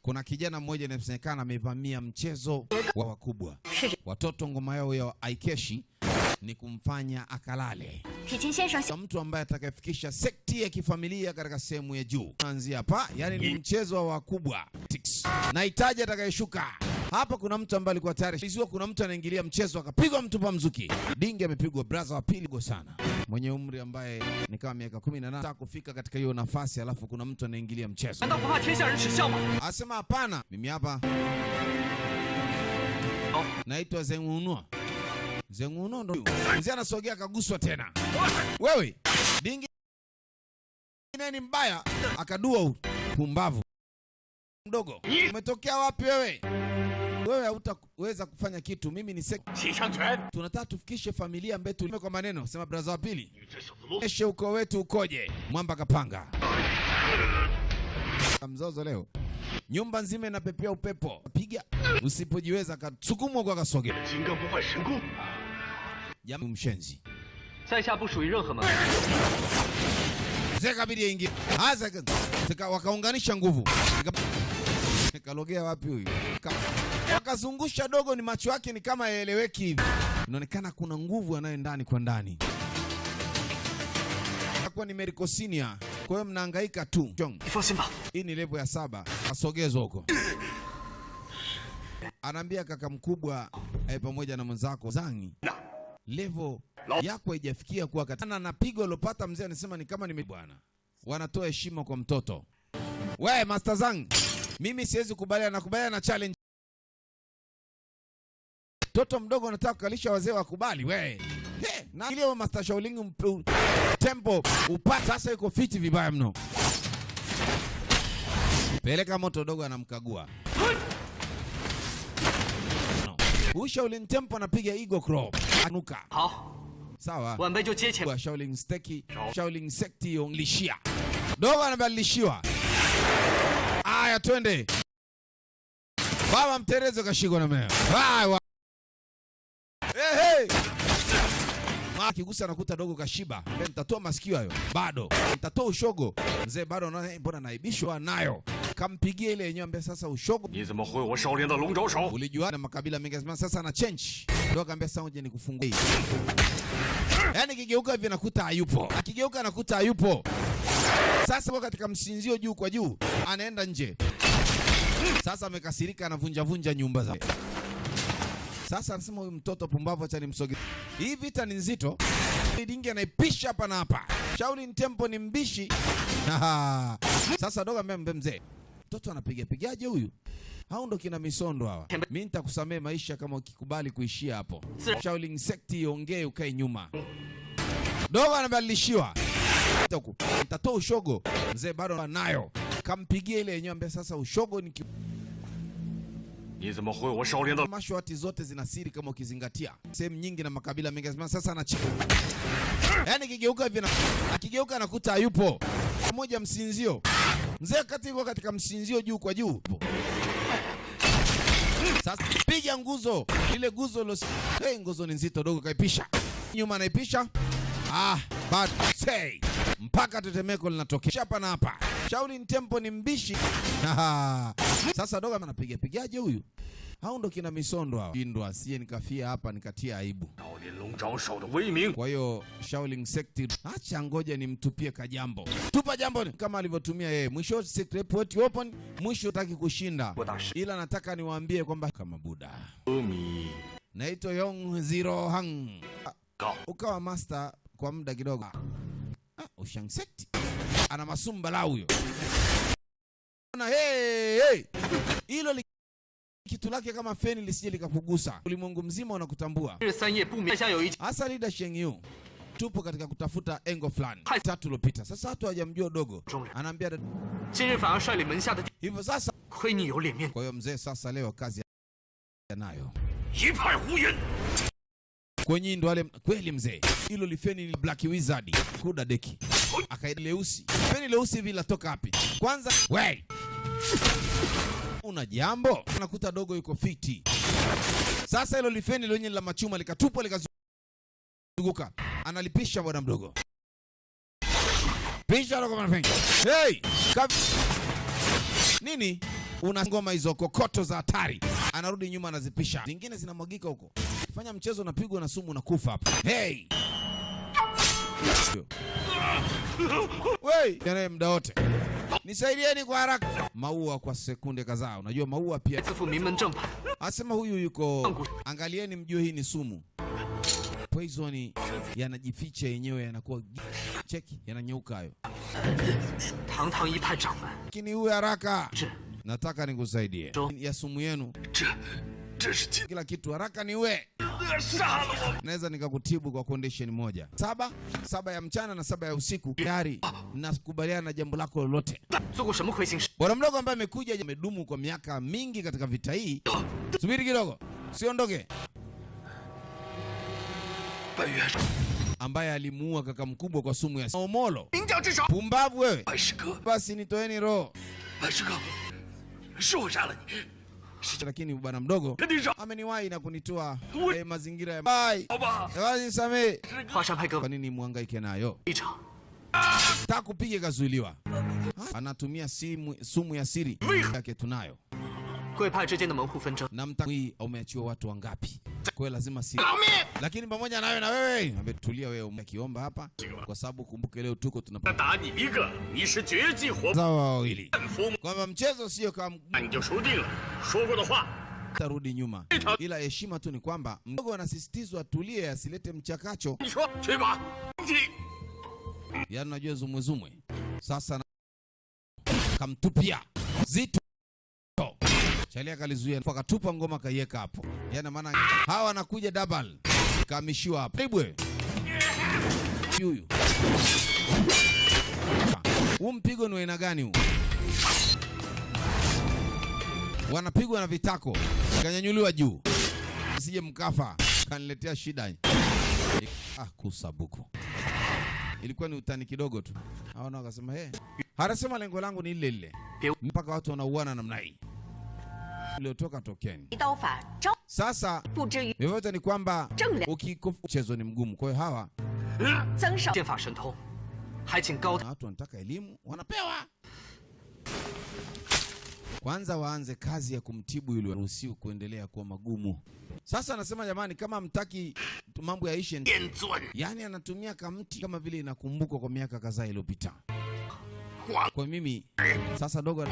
kuna kijana mmoja anasemekana amevamia mchezo wa wakubwa. Watoto ngoma yao ya Aikeshi ni kumfanya akalale. Mtu ambaye atakayefikisha sekti ya kifamilia katika sehemu ya juu. Kuanzia hapa, yani ni mchezo wa wakubwa. Nahitaji atakayeshuka. Hapa kuna mtu ambaye alikuwa tayari. Bizua kuna mtu anaingilia mchezo akapigwa mtu pa mzuki. Dingi amepigwa brother wa pili go sana. Mwenye umri ambaye ni kama miaka 18 kufika katika hiyo nafasi, alafu kuna mtu anaingilia mchezo. Asema hapana, mimi hapa. Naitwa Zengunua. Zengunua ndo. Mzee anasogea akaguswa tena. Wewe, Dingi nani mbaya? Akadua pumbavu. Mdogo, umetokea wapi wewe? Wewe hautaweza kufanya kitu. Mimi ni tunataka tufikishe familia mbetu kwa maneno. Sema brother wa pili. Eshe uko wetu ukoje? Mwamba kapanga. Mzozo leo. Nyumba nzima inapepea upepo. Piga. Usipojiweza kasukumwa kwa kasoge. Jamu mshenzi. Zeka bidi ingi. Zeka wakaunganisha nguvu. Kalogea wapi huyu? Wakazungusha dogo, ni macho yake ni kama yaeleweki hivi. Inaonekana kuna nguvu anayo ndani kwa ndani. Kwa ni Merikosinia. Kwa hiyo mnahangaika tu. Hii ni level ya 7. Asogezwa huko. Anaambia kaka mkubwa pamoja na mwenzako Zangi. Level yako haijafikia kuwa katana na pigo lopata mzee anasema ni kama bwana. Wanatoa heshima kwa mtoto. Wewe Master Zang, mimi siwezi kubaliana na challenge. Toto mdogo anataka kukalisha wazee wakubali wewe. Na ile Master Shaolin tempo upata sasa yuko fiti vibaya mno. Peleka moto dogo anamkagua. Shaolin tempo anapiga Eagle Claw. Anuka. Sawa. Shaolin Steki, Shaolin Sekti onglishia. Dogo anabadilishiwa. Aya twende. Baba mterezo kashiko na mea. Hey. Kigusa nakuta dogo kashiba. Nitatoa masikio hayo. Bado. Nitatoa ushogo. Mzee bado mbona naibishwa nayo. Kampigie ile yenyewe ambaye sasa ushogo. Ulijua na makabila mengi sasa na change. Dogo akamwambia sasa uje nikufungue. Yaani kigeuka hivi nakuta hayupo. Akigeuka nakuta hayupo. Sasa kwa katika msinzio juu kwa juu anaenda nje. Sasa amekasirika anavunja nyumba zao. Sasa anasema huyu mtoto pumbavu acha nimsoge. Hii vita ni nzito. Dingi anaipisha hapa na hapa. Shaolin tempo ni mbishi. Sasa dogo amembe mzee. Mtoto anapigaje huyu? Hao ndo kina misondo hawa. Mimi nitakusamea maisha kama ukikubali kuishia hapo. Shaolin Sekti ongee ukae nyuma. Dogo anabadilishiwa. Nitatoa ushogo. Mzee bado anayo. Kampigie ile yenyewe ambaye sasa ushogo ni mashwati zote zina siri kama ukizingatia. Sehemu nyingi na makabila mengi sasa anachika. Yaani kigeuka hivi akigeuka anakuta hayupo. Mmoja msinzio. Mzee kati yuko katika msinzio juu kwa juu. Sasa piga nguzo. Ile nguzo nguzo ni nzito dogo kaipisha. Nyuma anaipisha. Bad say. Mpaka tetemeko linatokea hapa na hapa. Shaolin tempo ni mbishi. Sasa dogo anapigaje huyu? Hao ndo kina misondo hao. Shindwa sie nikafia hapa nikatia aibu. Kwa hiyo Shaolin Sekti acha ngoja nimtupie kajambo. Tupa jambo kama alivyotumia yeye. Mwisho secret point open, mwisho hataki kushinda. Ila nataka niwaambie kwamba kama Buddha. Naitwa Yong Zero Hang. Ukawa master kwa muda kidogo. Ushang Sekti. Ana masumba la huyo. Na hey. Hilo kitu lake kama feni lisije likakugusa. Ulimwengu mzima unakutambua. Hasa leader Shengyu. Tupo katika kutafuta engo fulani. 3 lopita. Sasa watu hawajamjua dogo. Anaambia hivyo sasa. Kwa hiyo mzee sasa leo kazi nayo. Kwenye ndo wale kweli mzee. Hilo lifeni ni Black Wizard. Kuda deki. Akaida leusi. Feni leusi hivi latoka wapi? Kwanza, wey. Una jambo? Unakuta dogo yuko fiti. Sasa hilo lifeni lenye la machuma likatupwa likazunguka. Analipisha bwana mdogo. Pisha dogo manafengi. Hey! Nini? una ngoma hizo kokoto za hatari. Anarudi nyuma anazipisha. Zingine zinamwagika huko. Fanya mchezo unapigwa na sumu na kufa hapa. Hey! Wei, yana muda wote. Nisaidieni kwa haraka. Maua kwa sekunde kadhaa. Unajua maua pia. Asema huyu yuko. Angalieni mjue hii ni sumu. Poison yanajificha yenyewe yanakuwa cheki yananyeuka hayo. Lakini uwe haraka. Nataka nikusaidie. Ya sumu yenu. Kila kitu haraka niwe. Naweza nikakutibu kwa condition moja. 7 ya mchana na 7 ya usiku. Tayari nakubaliana na jambo lako lolote. Bwana mdogo ambaye amekuja amedumu kwa miaka mingi katika vita hii. Subiri kidogo. Siondoke. Ambaye alimuua kaka mkubwa kwa sumu ya omolo. Pumbavu wewe. Basi nitoeni roho. Lakini bwana mdogo ameniwahi na kunitoa mazingira ya bye. Basi samee. Kwa nini muhangaike nayo? Nataka kupiga kazuiliwa. Anatumia sumu ya siri yake tunayo. Na mtaki umeachiwa watu wangapi? Kwa hiyo lazima siri. Lakini pamoja nawe na wewe, ametulia wewe umekiomba hapa kwa sababu kumbuke leo tuko tunapata. Sawa wawili. Kwamba mchezo sio kama tarudi nyuma. Ila heshima tu ni kwamba mdogo anasisitizwa atulie asilete mchakacho. Yaani unajua zumwe. Sasa kamtupia Zito. Chalia kalizuia akatupa ngoma kaiweka hapo. Yaani maana hawa wanakuja double. Kamishiwa hapo. Ibwe. Huyu. Huu mpigo ni aina gani huu? Wanapigwa na vitako. Kanyanyuliwa juu. Sije mkafa. Kaniletea shida. Kusabuku. Ilikuwa ni utani kidogo tu. Hawana wakasema harasema lengo langu ni ile. Mpaka watu wanauana namna hii. Uliotoka tokeni. Sasa vyovyote ni kwamba ukikufa mchezo ni mgumu. Kwa hiyo hawa watu wanataka elimu wanapewa. Kwanza waanze kazi ya kumtibu yule ruhusiwa kuendelea kuwa magumu. Sasa anasema jamani kama mtaki mambo yaishe. Yaani anatumia kamti kama vile inakumbukwa kwa miaka kadhaa iliyopita. Kwa mimi sasa dogo